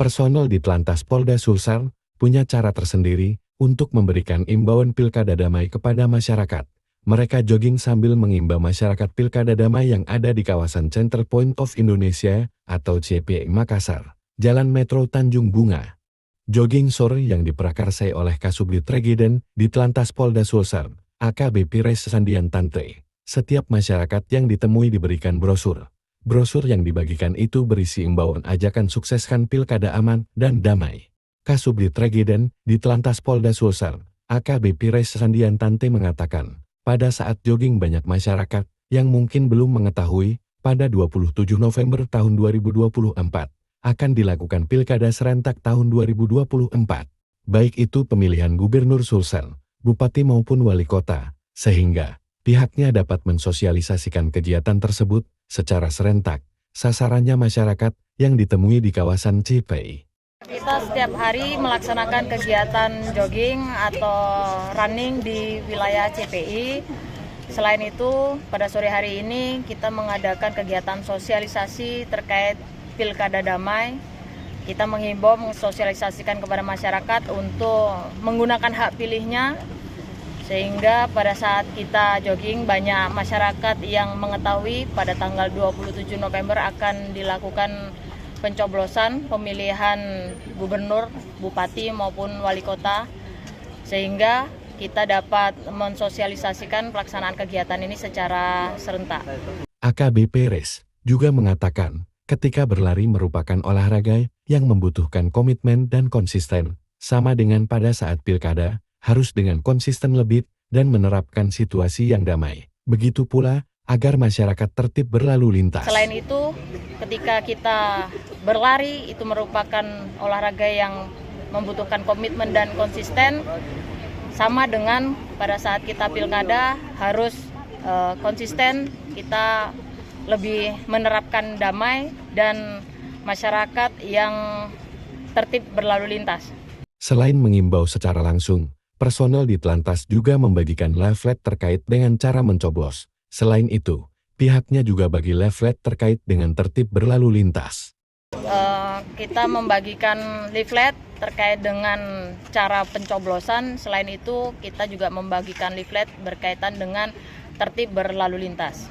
Personel di Telantas Polda Sulsel punya cara tersendiri untuk memberikan imbauan pilkada damai kepada masyarakat. Mereka jogging sambil mengimbau masyarakat pilkada damai yang ada di kawasan Center Point of Indonesia atau CPI Makassar, Jalan Metro Tanjung Bunga. Jogging sore yang diprakarsai oleh Kasubdit Regiden di Telantas Polda Sulsel, AKBP Res Sandian Tante. Setiap masyarakat yang ditemui diberikan brosur. Brosur yang dibagikan itu berisi imbauan ajakan sukseskan pilkada aman dan damai. Kasubdit Regiden di Telantas Polda Sulsel, AKBP Res Sandian Tante mengatakan, pada saat jogging banyak masyarakat yang mungkin belum mengetahui, pada 27 November tahun 2024 akan dilakukan pilkada serentak tahun 2024. Baik itu pemilihan gubernur Sulsel, bupati maupun wali kota, sehingga pihaknya dapat mensosialisasikan kegiatan tersebut secara serentak. Sasarannya masyarakat yang ditemui di kawasan CPI. Kita setiap hari melaksanakan kegiatan jogging atau running di wilayah CPI. Selain itu, pada sore hari ini kita mengadakan kegiatan sosialisasi terkait pilkada damai. Kita menghimbau mensosialisasikan kepada masyarakat untuk menggunakan hak pilihnya, sehingga pada saat kita jogging banyak masyarakat yang mengetahui pada tanggal 27 November akan dilakukan pencoblosan pemilihan gubernur, bupati maupun wali kota, sehingga kita dapat mensosialisasikan pelaksanaan kegiatan ini secara serentak. AKBP Res juga mengatakan, ketika berlari merupakan olahraga yang membutuhkan komitmen dan konsisten, sama dengan pada saat pilkada, harus dengan konsisten lebih dan menerapkan situasi yang damai. Begitu pula agar masyarakat tertib berlalu lintas. Selain itu, ketika kita berlari itu merupakan olahraga yang membutuhkan komitmen dan konsisten, sama dengan pada saat kita pilkada harus konsisten, kita lebih menerapkan damai dan masyarakat yang tertib berlalu lintas. Selain mengimbau secara langsung, personel di Telantas juga membagikan leaflet terkait dengan cara mencoblos. Selain itu, pihaknya juga bagi leaflet terkait dengan tertib berlalu lintas. Kita membagikan leaflet terkait dengan cara pencoblosan. Selain itu, kita juga membagikan leaflet berkaitan dengan tertib berlalu lintas.